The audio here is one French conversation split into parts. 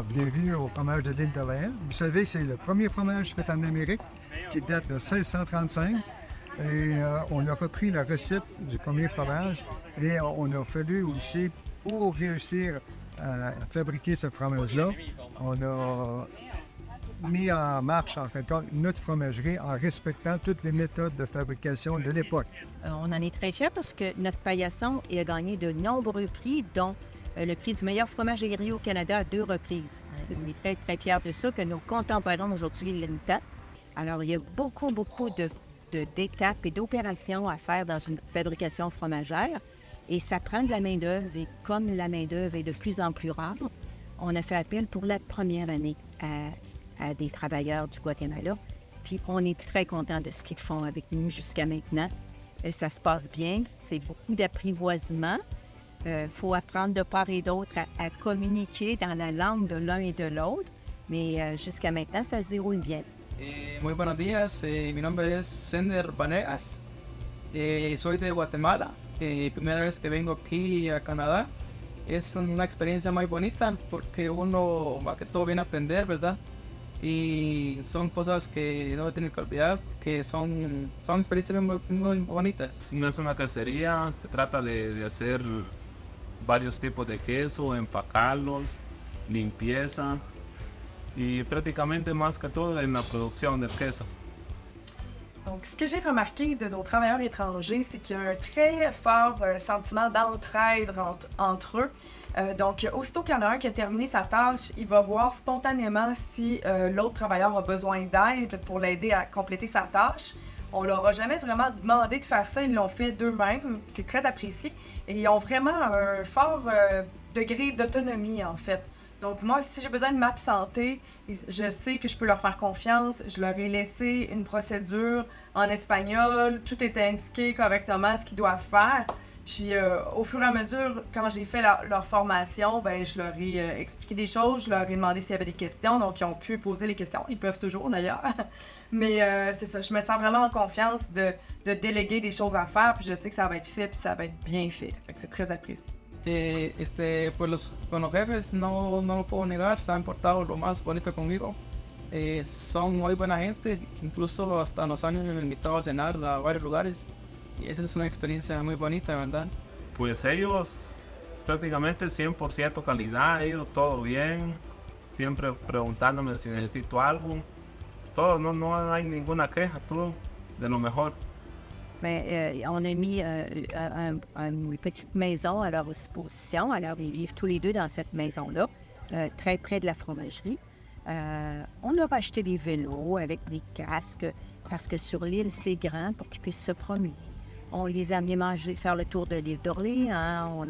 bienvenue au fromage de l'île d'Orléans. Vous savez, c'est le premier fromage fait en Amérique qui date de 1635. Et on a repris la recette du premier fromage et on a fallu aussi, pour réussir à fabriquer ce fromage-là, on a mis en marche, en fait, notre fromagerie en respectant toutes les méthodes de fabrication de l'époque. On en est très fiers parce que notre paillasson a gagné de nombreux prix, dont le prix du meilleur fromage agréé au Canada à 2 reprises. On est très, très fiers de ça, que nos contemporains aujourd'hui l'imitent. Alors, il y a beaucoup d'étapes et d'opérations à faire dans une fabrication fromagère. Et ça prend de la main-d'œuvre. Et comme la main-d'œuvre est de plus en plus rare, on a fait appel pour la première année à des travailleurs du Guatemala. Puis on est très contents de ce qu'ils font avec nous jusqu'à maintenant. Et ça se passe bien. C'est beaucoup d'apprivoisement. Faut apprendre de part et d'autre à communiquer dans la langue de l'un et de l'autre. Mais jusqu'à maintenant, ça se déroule bien. Muy buenos días, mi nombre es Sender Vanegas, soy de Guatemala, primera vez que vengo aquí a Canadá. Es una experiencia muy bonita porque uno más que todo viene a aprender, ¿verdad? Y son cosas que no tienen que olvidar, que son experiencias muy bonitas. No es una cacería, se trata de hacer varios tipos de queso, empacarlos, limpieza y prácticamente más que todo en la producción del queso. Donc, ce que j'ai remarqué de nos travailleurs étrangers, c'est qu'il y a un très fort sentiment d'entraide entre eux. Donc, aussitôt qu'il y en a un qui a terminé sa tâche, il va voir spontanément si l'autre travailleur a besoin d'aide pour l'aider à compléter sa tâche. On leur a jamais vraiment demandé de faire ça, ils l'ont fait d'eux-mêmes, c'est très apprécié. Et ils ont vraiment un fort degré d'autonomie, en fait. Donc moi, si j'ai besoin de m'absenter, je sais que je peux leur faire confiance. Je leur ai laissé une procédure en espagnol. Tout est indiqué correctement ce qu'ils doivent faire. Puis au fur et à mesure, quand j'ai fait leur formation, ben je leur ai expliqué des choses. Je leur ai demandé s'il y avait des questions. Donc ils ont pu poser les questions. Ils peuvent toujours d'ailleurs. Mais c'est ça, je me sens vraiment en confiance de déléguer des choses à faire. Puis je sais que ça va être fait puis ça va être bien fait. Fait que c'est très apprécié. Pues con los jefes no lo puedo negar, se han portado lo más bonito conmigo. Son muy buena gente, incluso hasta nos han invitado a cenar a varios lugares. Y esa es una experiencia muy bonita, ¿verdad? Pues ellos prácticamente 100% calidad, ellos todo bien, siempre preguntándome si necesito algo. Todo, no hay ninguna queja, todo de lo mejor. Mais on a mis une petite maison à leur disposition. Alors, ils vivent tous les deux dans cette maison-là, très près de la fromagerie. On leur a acheté des vélos avec des casques, parce que sur l'île, c'est grand pour qu'ils puissent se promener. On les a amenés faire le tour de l'île d'Orléans.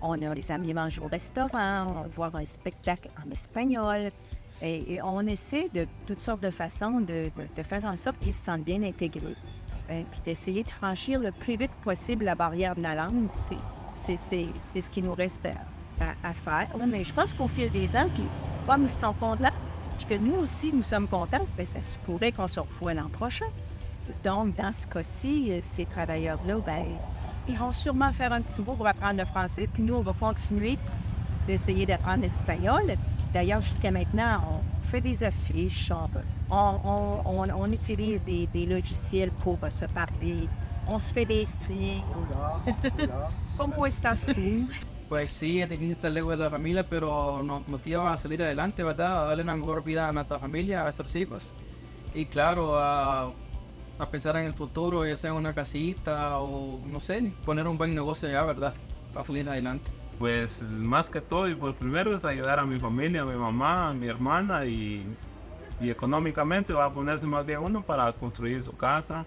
On a les amenés manger au restaurant, on va voir un spectacle en espagnol. Et on essaie de toutes sortes de façons de faire en sorte qu'ils se sentent bien intégrés. Puis d'essayer de franchir le plus vite possible la barrière de la langue, c'est ce qui nous reste à faire. Mais je pense qu'au fil des ans, puis comme ils se sont contents, puis que nous aussi, nous sommes contents, bien, ça se pourrait qu'on se revoie l'an prochain. Donc, dans ce cas-ci, ces travailleurs-là, bien, ils vont sûrement faire un petit bout pour apprendre le français, puis nous, on va continuer d'essayer d'apprendre l'espagnol. D'ailleurs, jusqu'à maintenant, on fait des affiches, on utilise des logiciels pour se parler, on se fait des signes. ¿Cómo estás tú? Pues sí, es difícil estar lejos de la familia, pero nos motiva a salir adelante, ¿verdad? A darle una mejor vida a nuestra familia, a nuestros hijos. Y claro, a pensar en el futuro, ya sea una casita o, no sé, poner un buen negocio allá, ¿verdad? Para salir adelante. Pues más que todo, y pues primero es ayudar a mi familia, a mi mamá, a mi hermana y económicamente va a ponerse más bien uno para construir su casa,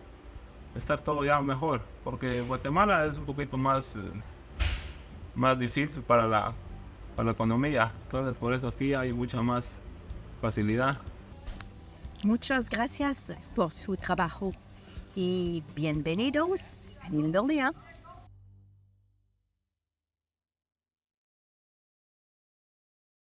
estar todo ya mejor, porque Guatemala es un poquito más difícil para la economía, entonces por eso aquí hay mucha más facilidad. Muchas gracias por su trabajo y bienvenidos a l'île d'Orléans.